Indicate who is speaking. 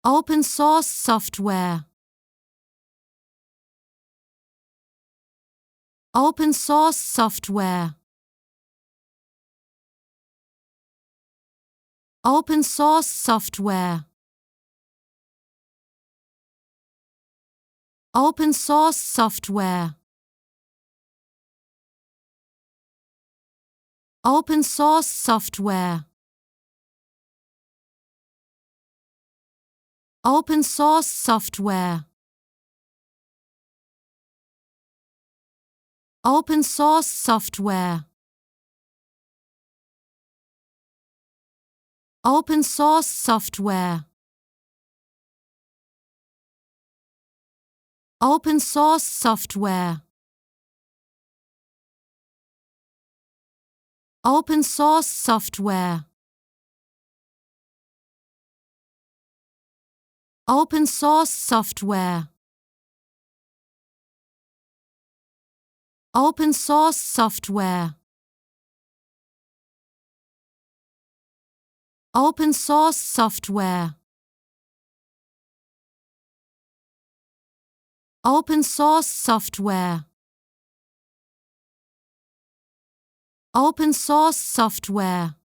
Speaker 1: Open source software. Open source software. Open source software. Open source software. Open source software. Open source software. Open source software. Open source software. Open source software. Open source software. Open source software. Open source software. Open source software. Open source software. Open source software.